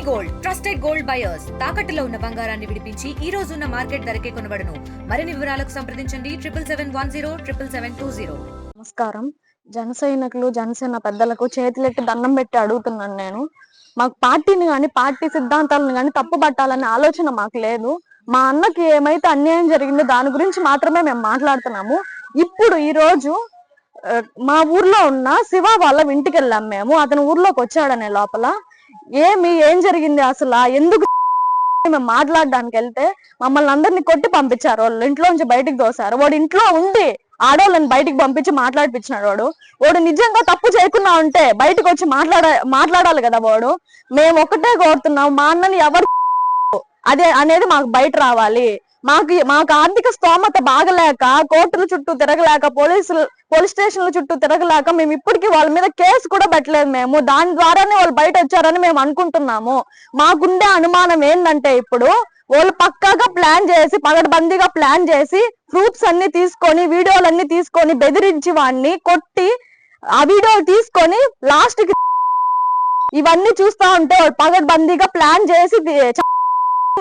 Gold trusted gold buyers తాకట్టులో ఉన్న బంగారాన్ని విడిపించి ఈ రోజు ఉన్న మార్కెట్ ధరకే కొనబడును. మరిన్ని వివరాలకు సంప్రదించండి 7771077720. నమస్కారం. జన సైనికులు జనసేన పెద్దలకు చేతులెట్టి దండం పెట్టి అడుగుతున్నాను. నేను మాకు పార్టీని కానీ పార్టీ సిద్ధాంతాలను కానీ తప్పు పట్టాలనే ఆలోచన మాకు లేదు. మా అన్నకి ఏమైతే అన్యాయం జరిగిందో దాని గురించి మాత్రమే మేము మాట్లాడుతున్నాము. ఇప్పుడు ఈ రోజు మా ఊర్లో ఉన్న శివ వాళ్ళ ఇంటికి వెళ్ళాం మేము. అతను ఊర్లోకి వచ్చాడనే లోపల ఏం జరిగింది అసలు ఎందుకు మేము మాట్లాడడానికి వెళ్తే మమ్మల్ని అందరినీ కొట్టి పంపించారు. వాళ్ళు ఇంట్లో నుంచి బయటికి దోశారు. వాడు ఇంట్లో ఉండి ఆడవాళ్ళని బయటికి పంపించి మాట్లాడిపించినాడు. వాడు నిజంగా తప్పు చేయకుండా ఉంటే బయటకు వచ్చి మాట్లాడాలి కదా. వాడు మేము ఒక్కటే కోరుతున్నాం, మా అన్నని ఎవరు అదే అనేది మాకు బయట రావాలి. మాకు ఆర్థిక స్తోమత బాగలేక కోర్టుల చుట్టూ తిరగలేక పోలీస్ స్టేషన్ల చుట్టూ తిరగలేక మేము ఇప్పటికీ వాళ్ళ మీద కేసు కూడా పెట్టలేదు. మేము దాని ద్వారానే వాళ్ళు బయట వచ్చారని మేము అనుకుంటున్నాము. మాకుండే అనుమానం ఏంటంటే ఇప్పుడు వాళ్ళు పక్కాగా ప్లాన్ చేసి పగడబందీగా ప్లాన్ చేసి ప్రూఫ్స్ అన్ని తీసుకొని వీడియోలన్నీ తీసుకొని బెదిరించి వాడిని కొట్టి ఆ వీడియోలు తీసుకొని లాస్ట్ కి ఇవన్నీ చూస్తా ఉంటే వాళ్ళు పగడబందీగా ప్లాన్ చేసి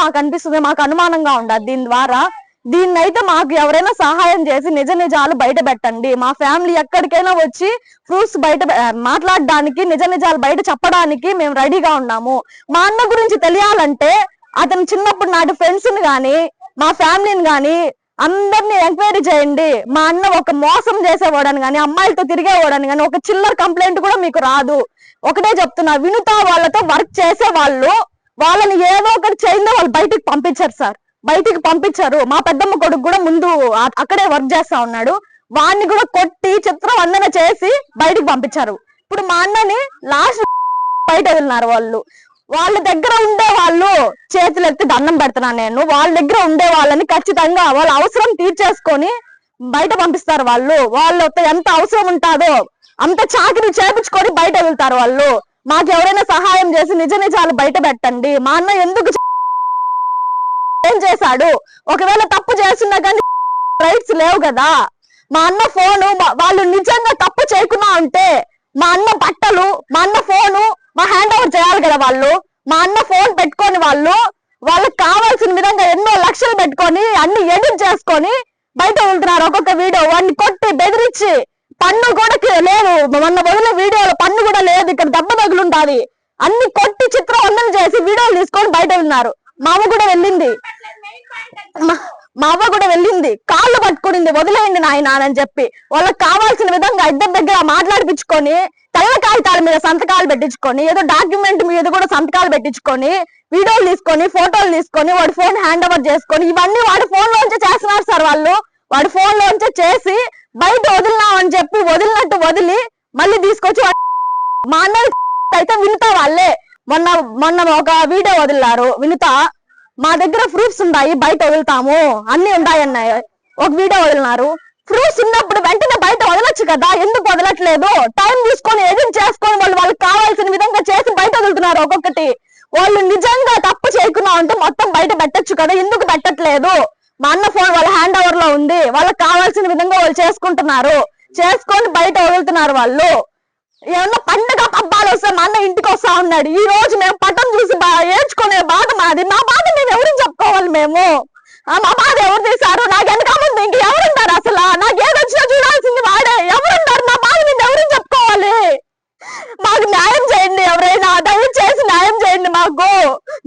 మాకు అనిపిస్తుంది. మాకు అనుమానంగా ఉండదు దీని ద్వారా. దీన్నైతే మాకు ఎవరైనా సహాయం చేసి నిజ నిజాలు బయట పెట్టండి. మా ఫ్యామిలీ ఎక్కడికైనా వచ్చి ప్రూఫ్స్ బయట మాట్లాడడానికి నిజ నిజాలు బయట చెప్పడానికి మేము రెడీగా ఉన్నాము. మా అన్న గురించి తెలియాలంటే అతను చిన్నప్పుడు నాటి ఫ్రెండ్స్ ని గాని మా ఫ్యామిలీని గాని అందరినీ ఎంక్వైరీ చేయండి. మా అన్న ఒక మోసం చేసేవాడని గాని అమ్మాయిలతో తిరిగేవాడని గాని ఒక చిల్లర కంప్లైంట్ కూడా మీకు రాదు. ఒకటే చెప్తున్నా, వినుత వాళ్ళతో వర్క్ చేసే వాళ్ళని ఏదో ఒకటి చేయిందో వాళ్ళు బయటికి పంపించారు సార్. బయటికి పంపించారు. మా పెద్దమ్మ కొడుకు కూడా ముందు అక్కడే వర్క్ చేస్తా ఉన్నాడు. వాడిని కూడా కొట్టి చిత్రవందన చేసి బయటికి పంపించారు. ఇప్పుడు మా అన్నని లాస్ట్ బయట వదిలినారు. వాళ్ళ దగ్గర ఉండే వాళ్ళు చేతులెత్తి దండం పెడుతున్నాను నేను. వాళ్ళ దగ్గర ఉండే వాళ్ళని ఖచ్చితంగా వాళ్ళ అవసరం తీర్చేసుకొని బయట పంపిస్తారు. వాళ్ళు ఎంత అవసరం ఉంటాదో అంత చాకరీ చేపించుకొని బయట వెళ్తారు వాళ్ళు. మాకు ఎవరైనా సహాయం చేసి నిజ నిజాలు బయట పెట్టండి. మా అన్న ఎందుకు ఏం చేశాడు? ఒకవేళ తప్పు చేస్తున్నా కానీ రైట్స్ లేవు కదా. మా అన్న ఫోను వాళ్ళు నిజంగా తప్పు చేయకుండా ఉంటే మా అన్న బట్టలు మా అన్న ఫోను మా హ్యాండ్ ఓవర్ చేయాలి కదా. మా అన్న ఫోన్ పెట్టుకొని వాళ్ళకి కావాల్సిన విధంగా ఎన్నో లక్షలు పెట్టుకొని అన్ని ఎడిట్ చేసుకొని బయట వెళ్తున్నారు. ఒక్కొక్క వీడియో వాడిని కొట్టి బెదిరించి పన్ను కూడా లేదు. మొన్న వదిలిన వీడియోలో పన్ను కూడా లేదు. ఇక్కడ దెబ్బ తగులుంటాది. అన్ని కొట్టి చిత్రవందన చేసి వీడియోలు తీసుకొని బయట ఉన్నారు. మా అవ్వ కూడా వెళ్ళింది కాళ్ళు పట్టుకునింది, వదిలేయండి నాయన అని చెప్పి వాళ్ళకి కావాల్సిన విధంగా ఇద్దరి దగ్గర మాట్లాడిపించుకొని తెల్ల కాగితాల మీద సంతకాలు పెట్టించుకొని ఏదో డాక్యుమెంట్ మీద కూడా సంతకాలు పెట్టించుకొని వీడియోలు తీసుకొని ఫోటోలు తీసుకొని వాడి ఫోన్ హ్యాండ్ ఓవర్ చేసుకొని ఇవన్నీ వాడి ఫోన్ లోంచే చేస్తున్నారు సార్. వాడి ఫోన్ లోంచే చేసి బయట వదిలినామని చెప్పి వదిలినట్టు వదిలి మళ్ళీ తీసుకొచ్చి మా అన్న అయితే వినుత వాళ్ళే మొన్న ఒక వీడియో వదిలారు. వినుత మా దగ్గర ప్రూఫ్స్ ఉన్నాయి, బయట వదులుతాము అన్ని ఉన్నాయన్నాయి. ఒక వీడియో వదిలినారు. ప్రూఫ్స్ ఉన్నప్పుడు వెంటనే బయట వదలొచ్చు కదా. ఎందుకు వదలట్లేదు? టైం తీసుకొని ఎడిట్ చేసుకొని వాళ్ళకి కావాల్సిన విధంగా చేసి బయట వదులుతున్నారు. ఒక్కొక్కటి వాళ్ళు నిజంగా తప్పు చేయకుండా ఉంటే మొత్తం బయట పెట్టచ్చు కదా. ఎందుకు పెట్టట్లేదు? మా అన్న ఫోన్ వాళ్ళ హ్యాండ్ ఓవర్ లో ఉంది. వాళ్ళకి కావాల్సిన విధంగా వాళ్ళు చేసుకుంటున్నారు. చేసుకొని బయట వదులుతున్నారు. వాళ్ళు ఏమన్నా పండుగ పబ్బాలు వస్తే మా అన్న ఇంటికి వస్తా ఉన్నాడు. ఈ రోజు మేము పట్టం చూసి ఏడ్చుకునే బాధ మాది. మా బాధ మేము ఎవరికి చెప్పుకోవాలి? మా బాధ ఎవరు తీశారు? నాకు వెనక ముందు ఇంక ఎవరున్నారు? అసలు నాకు ఏదొచ్చినా చూడాల్సింది వాడే. ఎవరున్నారు? నా బాధ నేను ఎవరికి చెప్పుకోవాలి? మాకు న్యాయం చేయండి. ఎవరైనా దయచేసి న్యాయం చేయండి.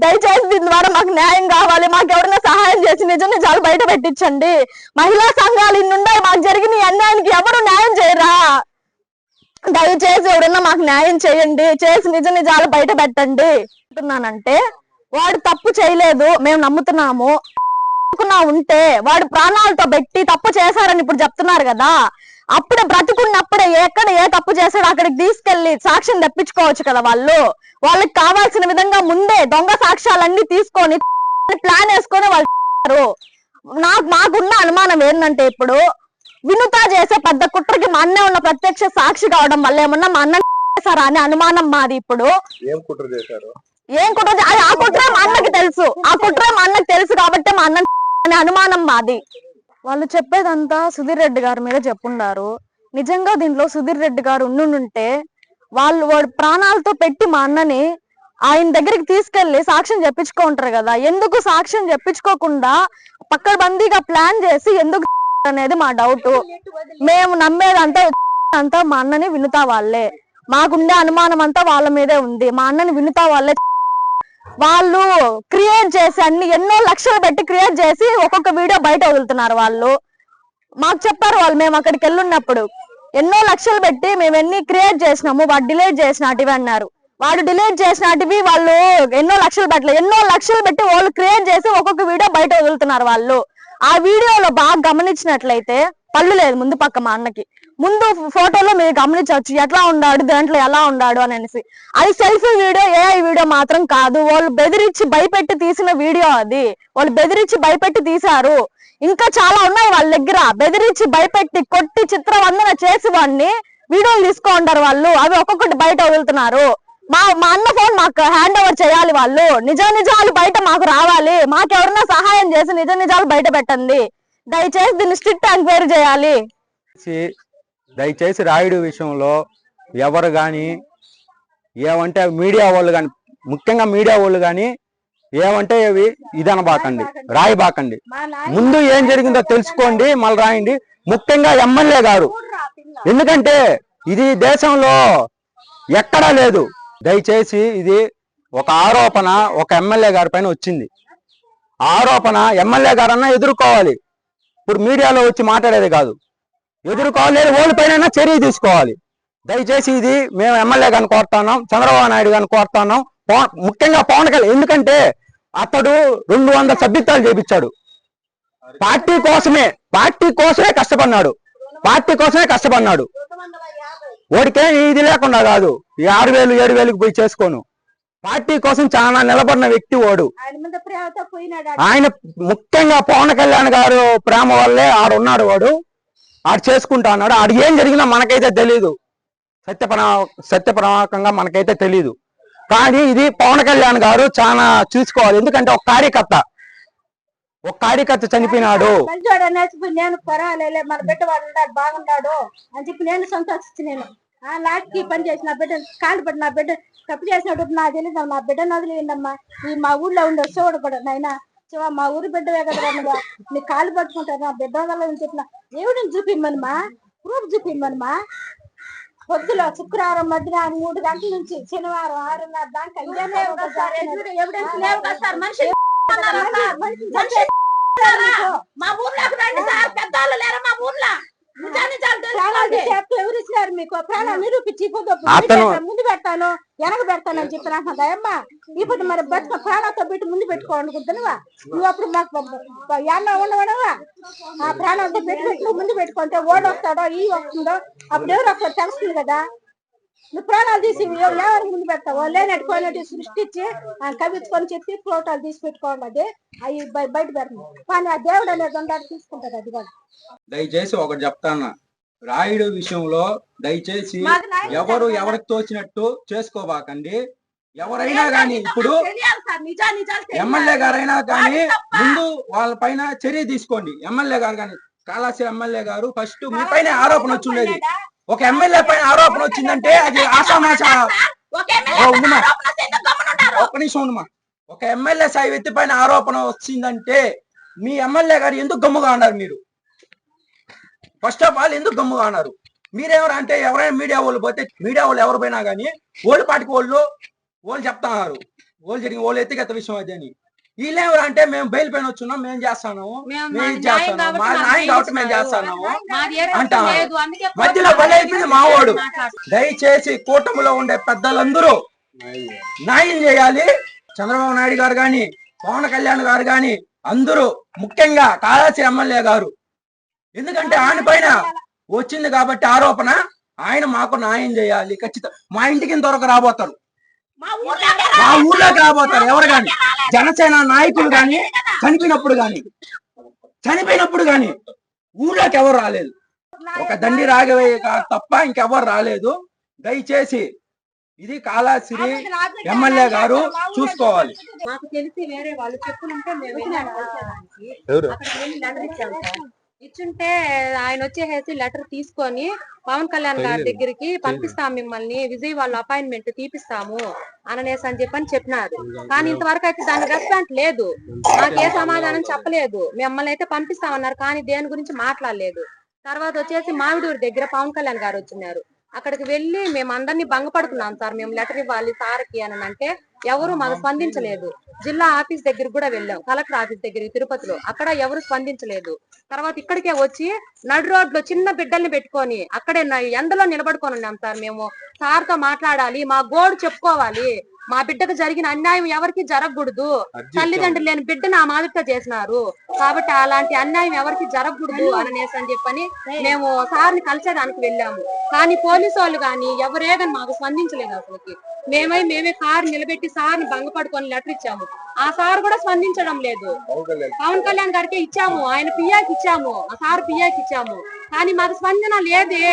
దయచేసి దీని ద్వారా మాకు న్యాయం కావాలి. మాకు ఎవరైనా సహాయం చేసి నిజ నిజాలు బయట పెట్టించండి. మహిళా సంఘాలు ఇన్నుండాయి. మాకు జరిగిన ఈ అన్యాయానికి ఎవరు న్యాయం చేయరా? దయచేసి ఎవరైనా మాకు న్యాయం చేయండి. చేసి నిజ నిజాలు బయట పెట్టండి అంటున్నానంటే వాడు తప్పు చేయలేదు మేము నమ్ముతున్నాము. ఉంటే వాడు ప్రాణాలతో పెట్టి తప్పు చేశారని ఇప్పుడు చెప్తున్నారు కదా. అప్పుడే బ్రతుకున్నప్పుడే ఎక్కడ ఏ తప్పు చేశాడో అక్కడికి తీసుకెళ్లి సాక్ష్యం తెప్పించుకోవచ్చు కదా. వాళ్ళకి కావాల్సిన విధంగా ముందే దొంగ సాక్ష్యాలన్నీ తీసుకొని ప్లాన్ వేసుకొని వాళ్ళు. మాకున్న అనుమానం ఏంటంటే ఇప్పుడు వినుత చేసే పెద్ద కుట్రకి మా అన్నే ఉన్న ప్రత్యక్ష సాక్షి కావడం వల్ల ఏమన్నా మా అన్న చేశారా అని అనుమానం మాది. ఇప్పుడు ఏం కుట్ర ఆ కుట్రే మా అన్నకి తెలుసు. ఆ కుట్రే మా అన్నకి తెలుసు కాబట్టి మా అన్న అనే అనుమానం మాది. వాళ్ళు చెప్పేదంతా సుధీర్ రెడ్డి గారి మీద చెప్పుండారు. నిజంగా దీంట్లో సుధీర్ రెడ్డి గారు ఉండుంటే వాడు ప్రాణాలతో పెట్టి మా అన్నని ఆయన దగ్గరికి తీసుకెళ్లి సాక్ష్యం చెప్పించుకుంటారు కదా, ఎందుకు సాక్ష్యం చెప్పించుకోకుండా పక్కబందీగా ప్లాన్ చేసి ఎందుకు అనేది మా డౌట్. మేము నమ్మేదంతా అంతా మా అన్నని వినుతా వాళ్ళే, మాకుండే అనుమానం అంతా వాళ్ళ మీదే ఉంది. మా అన్నని వినుతా వాళ్ళే, వాళ్ళు క్రియేట్ చేసి అన్ని ఎన్నో లక్షలు పెట్టి క్రియేట్ చేసి ఒక్కొక్క వీడియో బయట వదులుతున్నారు. వాళ్ళు మాకు చెప్పారు, వాళ్ళు మేము అక్కడికి వెళ్ళున్నప్పుడు ఎన్నో లక్షలు పెట్టి మేము ఎన్ని క్రియేట్ చేసినాము, వాడు డిలీట్ చేసినటివి అన్నారు. వాడు డిలీట్ చేసినటివి వాళ్ళు ఎన్నో లక్షలు పెట్టలేదు, ఎన్నో లక్షలు పెట్టి వాళ్ళు క్రియేట్ చేసి ఒక్కొక్క వీడియో బయట వదులుతున్నారు. వాళ్ళు ఆ వీడియోలో బాగా గమనించినట్లయితే పళ్ళు లేదు ముందు పక్క, మా అన్నకి ముందు ఫోటోలో మీరు గమనించవచ్చు ఎట్లా ఉన్నాడు, దాంట్లో ఎలా ఉన్నాడు అనేసి. అది సెల్ఫీ వీడియో, ఏఐ వీడియో మాత్రం కాదు. వాళ్ళు బెదిరించి భయపెట్టి తీసిన వీడియో అది. వాళ్ళు బెదిరించి భయపెట్టి తీశారు. ఇంకా చాలా ఉన్నాయి వాళ్ళ దగ్గర. బెదిరించి భయపెట్టి కొట్టి చిత్రవందన చేసి వాడిని వీడియోలు తీసుకుంటారు వాళ్ళు. అవి ఒక్కొక్కటి బయట వదులుతున్నారు. మా అన్న ఫోన్ మాకు హ్యాండ్ ఓవర్ చేయాలి. వాళ్ళు నిజాలు బయట మాకు రావాలి. మాకెవరన్నా సహాయం చేసి నిజాలు బయట పెట్టండి. దయచేసి దీన్ని స్ట్రిక్ట్ ఎంక్వైరీ చేయాలి. దయచేసి రాయుడు విషయంలో ఎవరు కానీ ఏమంటే మీడియా వాళ్ళు కానీ, ముఖ్యంగా మీడియా వాళ్ళు కానీ ఏమంటే ఇది అనబాకండి, రాయబాకండి. ముందు ఏం జరిగిందో తెలుసుకోండి, మళ్ళీ రాయండి. ముఖ్యంగా ఎమ్మెల్యే గారు, ఎందుకంటే ఇది దేశంలో ఎక్కడా లేదు. దయచేసి ఇది ఒక ఆరోపణ ఒక ఎమ్మెల్యే గారి పైన వచ్చింది. ఆరోపణ ఎమ్మెల్యే గారన్నా ఎదుర్కోవాలి. ఇప్పుడు మీడియాలో వచ్చి మాట్లాడేది కాదు, ఎదుర్కోవాలి. వాళ్ళ పైన చర్య తీసుకోవాలి. దయచేసి ఇది మేము ఎమ్మెల్యే గారిని కోరుతున్నాం, చంద్రబాబు నాయుడు గారిని కోరుతున్నాం, ముఖ్యంగా పవన్ కళ్యాణ్. ఎందుకంటే అతడు 200 సభ్యత్వాలు చేపించాడు. పార్టీ కోసమే కష్టపడినాడు. ఓడికే ఇది లేకుండా కాదు, 6,000 7,000కి పోయి చేసుకోను. పార్టీ కోసం చాలా నిలబడిన వ్యక్తి వాడు. ఆయన ముఖ్యంగా పవన్ కళ్యాణ్ గారు ప్రేమ వల్లే ఆడున్నాడు. వాడు చేసుకుంటా అన్నాడు. ఆడు ఏం జరిగినా మనకైతే తెలీదు, సత్యప్రమాకంగా మనకైతే తెలీదు. కానీ ఇది పవన్ కళ్యాణ్ గారు చాలా చూసుకోవాలి. ఎందుకంటే ఒక కార్యకర్త చనిపోయినాడు. నేను పర్వాలే, మన బిడ్డ వాడు ఉన్నాడు, బాగున్నాడు అని చెప్పి నేను సంతోషించి నేను లాస్ట్కి పని చేసి నా బిడ్డ కాళ్ళు పడి, నా బిడ్డ తప్పు చేసినప్పుడు నాకు తెలియదు, నా బిడ్డను వదిలేయండమ్మా. ఈ మా ఊళ్ళో ఉండే చూడ కూడా నాయన శివ, మా ఊరి బిడ్డవే కదా, నీ కాళ్ళు పట్టుకుంటారు, నా బిడ్డ వదలని చెప్పిన దేవుడిని చూపిమ్మనమా, ప్రూఫ్ చూపిమ్మనమా. పొద్దులో శుక్రవారం మధ్యాహ్నం 3 గంటల నుంచి శనివారం 6:30 దాకా ఎవిడెన్స్ లేవు కదా సార్. మనిషి మా ఊర్లోకి రండి సార్, పెద్దవాళ్ళు లేరా మా ఊర్లో? ఎవరు ఇచ్చినారు మీకు ప్రాణాలు నిరూపించి ముందు పెడతాను వెనక పెడతాను అని చెప్పి అంటున్నా అమ్మా. ఇప్పుడు మరి బతుక ప్రాణాలతో పెట్టి ముందు పెట్టుకోవాలనుకుంటున్నావా? నువ్వు అప్పుడు మాకు ఎన్నో ఉండవడవా? ఆ ప్రాణాలతో పెట్టి ముందు పెట్టుకుంటే ఓడి వస్తాడో ఈ వస్తుందో అప్పుడు ఎవరు ఒకసారి తెలుస్తుంది కదా. నువ్వు ప్రాణాలు తీసి ఎవరికి ముందు పెడతావో లేనట్టుకోనట్టు సృష్టించి కవించుకొని చెప్పి ఫోటోలు తీసి పెట్టుకోవాలి. అది అవి బయట పెడతాను. కానీ ఆ దేవుడు అనేది ఉండాలి, తీసుకుంటాడు. అది కూడా దయచేసి ఒకటి చెప్తాను, రాయుడు విషయంలో దయచేసి ఎవరికి తోచినట్టు చేసుకోబాకండి. ఎవరైనా గాని, ఇప్పుడు ఎమ్మెల్యే గారైనా కానీ ముందు వాళ్ళ పైన చర్య తీసుకోండి. ఎమ్మెల్యే గారు కానీ, కాళాశ్రీ ఎమ్మెల్యే గారు ఫస్ట్ మీ పైన ఆరోపణ వచ్చిండేది. ఒక ఎమ్మెల్యే పైన ఆరోపణ వచ్చిందంటే అది ఆసామాసా. ఒక్క నిమిషం ఉండమా. ఒక ఎమ్మెల్యే స్థాయి వ్యక్తి పైన ఆరోపణ వచ్చిందంటే మీ ఎమ్మెల్యే గారు ఎందుకు గమ్ముగా ఉన్నారు? మీరు ఫస్ట్ ఆఫ్ ఆల్ ఎందుకు గమ్ముగా ఉన్నారు? మీరెవరు అంటే ఎవరైనా మీడియా వాళ్ళు పోతే, మీడియా వాళ్ళు ఎవరు పోయినా కానీ ఓళ్ళు పాటికి వాళ్ళు చెప్తున్నారు, వాళ్ళు ఎత్తికెత్త విషయం అది అని. వీళ్ళెవరు అంటే మేము బయలు పైన వచ్చున్నాం, మేము చేస్తాము, మేము చేస్తాము, మా న్యాయం కాబట్టి మేము చేస్తాము అంటారు. మధ్యలో బలి అయిపోయింది మావాడు. దయచేసి కూటమిలో ఉండే పెద్దలందరూ న్యాయం చేయాలి. చంద్రబాబు నాయుడు గారు గాని, పవన్ కళ్యాణ్ గారు గాని, అందరూ ముఖ్యంగా కాళాశ్రీ ఎమ్మెల్యే గారు. ఎందుకంటే ఆయన పైన వచ్చింది కాబట్టి ఆరోపణ, ఆయన మాకు న్యాయం చేయాలి ఖచ్చితంగా. మా ఇంటికి ఇంతవరకు రాబోతారు, మా ఊర్లోకి రాబోతారు ఎవరు కానీ. జనసేన నాయకులు కానీ చనిపోయినప్పుడు కానీ ఊర్లోకి ఎవరు రాలేదు. ఒక దండి రాఘవయ్య తప్ప ఇంకెవరు రాలేదు. దయచేసి ఇది కాళాశ్రీ ఎమ్మెల్యే గారు చూసుకోవాలి. మాకు తెలిసి వేరే వాళ్ళు చెప్పులుంటే మేము ఇచ్చుంటే ఆయన వచ్చేసి లెటర్ తీసుకొని పవన్ కళ్యాణ్ గారి దగ్గరికి పంపిస్తాం, మిమ్మల్ని విజయవాడలో అపాయింట్మెంట్ తీపిస్తాము అననేసి అని చెప్పినారు. కానీ ఇంతవరకు అయితే దాని రెస్పాన్స్ లేదు, నాకే సమాధానం చెప్పలేదు. మిమ్మల్ని అయితే పంపిస్తామన్నారు కానీ దేని గురించి మాట్లాడలేదు. తర్వాత వచ్చేసి మామిడూరు దగ్గర పవన్ కళ్యాణ్ గారు వచ్చినారు. అక్కడికి వెళ్లి మేము అందరినీ భంగపడుతున్నాం సార్, మేము లెటర్ ఇవ్వాలి సార్కి అని అంటే ఎవరు మాకు స్పందించలేదు. జిల్లా ఆఫీస్ దగ్గరికి కూడా వెళ్ళాం, కలెక్టర్ ఆఫీస్ దగ్గరికి తిరుపతిలో, అక్కడ ఎవరు స్పందించలేదు. తర్వాత ఇక్కడికే వచ్చి నడు రోడ్లో చిన్న బిడ్డల్ని పెట్టుకొని అక్కడే ఎండలో నిలబడుకొని ఉన్నాం సార్. మేము సార్తో మాట్లాడాలి, మా గోడు చెప్పుకోవాలి, మా బిడ్డకు జరిగిన అన్యాయం ఎవరికి జరగకూడదు, తల్లిదండ్రులు లేని బిడ్డ నా మాదిరిగా చేసినారు కాబట్టి అలాంటి అన్యాయం ఎవరికి జరగకూడదు అననేసి అని చెప్పని మేము సార్ని కలిసేదానికి వెళ్ళాము. కానీ పోలీసు వాళ్ళు కానీ ఎవరే కానీ మాకు స్పందించలేదు. అసలుకి మేమే కారు నిలబెట్టి సార్ని భంగపడుకొని లెటర్ ఇచ్చాము, ఆ సార్ కూడా స్పందించడం లేదు. పవన్ కళ్యాణ్ గారికి ఇచ్చాము, ఆయన పియాకి ఇచ్చాము, ఆ సార్ పియాకి ఇచ్చాము, కానీ మాకు స్పందన లేదే.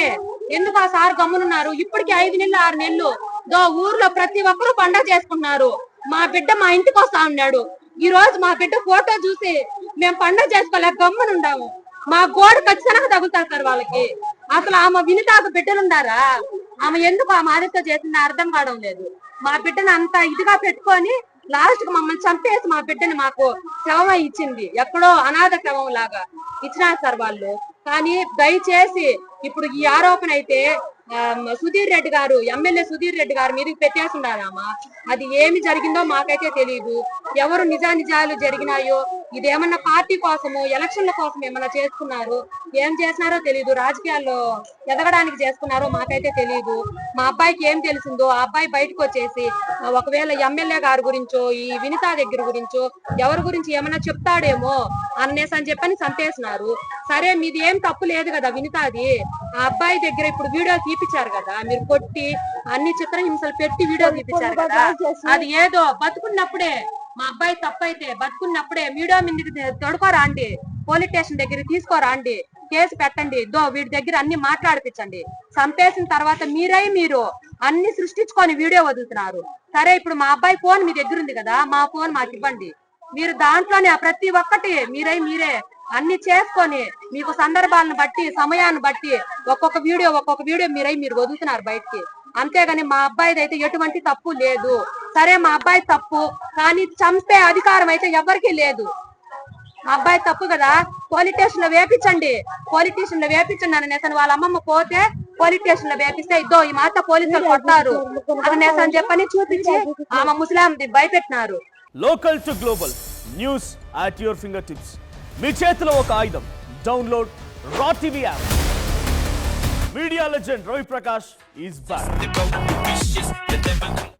ఎందుకు ఆ సార్ గమ్మునున్నారు? ఇప్పటికి 5 నెలలు 6 నెలలు ఊర్లో ప్రతి ఒక్కరూ పండగ చేసుకున్నారు. మా బిడ్డ మా ఇంటికి వస్తా ఉన్నాడు. ఈ రోజు మా బిడ్డ ఫోటో చూసి మేము పండగ చేసుకోలేక గమ్మునుండాము. మా గోడ ఖచ్చితంగా తగులుతారు సార్ వాళ్ళకి. అసలు ఆమె వినితాకు బిడ్డలుండారా? ఆమె ఎందుకు ఆ మాదిరితో చేసింది అర్థం కావడం లేదు. మా బిడ్డను అంత ఇదిగా పెట్టుకొని లాస్ట్ కు మమ్మల్ని చంపేసి మా బిడ్డని మాకు శవమై ఇచ్చింది, ఎక్కడో అనాథ శవం లాగా ఇచ్చినారు సార్ వాళ్ళు. కానీ దయచేసి ఇప్పుడు ఈ ఆరోపణ అయితే సుధీర్ రెడ్డి గారు, ఎమ్మెల్యే సుధీర్ రెడ్డి గారు మీదకి పెట్టేసిండారమ్మా. అది ఏమి జరిగిందో మాకైతే తెలియదు, ఎవరు నిజాలు జరిగినాయో, ఇదేమన్నా పార్టీ కోసము ఎలక్షన్ల కోసం ఏమన్నా చేసుకున్నారు, ఏం చేసినారో తెలియదు, రాజకీయాల్లో ఎదగడానికి చేసుకున్నారో మాకైతే తెలియదు. మా అబ్బాయికి ఏం తెలిసిందో ఆ అబ్బాయి బయటకు వచ్చేసి ఒకవేళ ఎమ్మెల్యే గారి గురించో ఈ వినితా దగ్గర గురించో ఎవరి గురించి ఏమన్నా చెప్తాడేమో అనేసి అని చెప్పని చంపేసినారు. సరే మీది ఏం తప్పు లేదు కదా వినితాది, ఆ అబ్బాయి దగ్గర ఇప్పుడు వీడియో తీపిచ్చారు కదా, మీరు కొట్టి అన్ని చిత్రహింసలు పెట్టి వీడియో తీపిచ్చారు కదా, అది ఏదో బతుకున్నప్పుడే మా అబ్బాయి తప్పైతే బతుకున్నప్పుడే వీడియో మీదకి తొడుకోరా అండి, పోలీస్ స్టేషన్ దగ్గర తీసుకోరా అండి, కేసు పెట్టండి, వీడి దగ్గర అన్ని మాట్లాడిపించండి. చంపేసిన తర్వాత మీరు అన్ని సృష్టించుకొని వీడియో వదులుతున్నారు. సరే ఇప్పుడు మా అబ్బాయి ఫోన్ మీ దగ్గర ఉంది కదా, మా ఫోన్ మాకు ఇవ్వండి, మీరు దాంట్లోనే ప్రతి ఒక్కటి మీరే అన్ని చేసుకొని మీకు సందర్భాలను బట్టి సమయాన్ని బట్టి ఒక్కొక్క వీడియో మీరు వదులుతున్నారు బయటికి. అంతేగాని మా అబ్బాయిది అయితే ఎటువంటి తప్పు లేదు. సరే మా అబ్బాయి తప్పు, కానీ చంపే అధికారం అయితే ఎవరికీ లేదు. మా అబ్బాయి తప్పు కదా, పోలీస్ స్టేషన్ లో వేపించండి అనేసి వాళ్ళ అమ్మమ్మ పోతే పోలీస్ స్టేషన్ లో వేపిస్తే ఈ మాట పోలీసులు కొడతారు అనేసి అని చెప్పని చూపించి ఆమె ముస్లాంది భయపెట్టినారు. Local to global news at your finger tips. మీ చేతిలో ఒక ఆయుధం. Download Raw TV app. Media legend Ravi Prakash is back.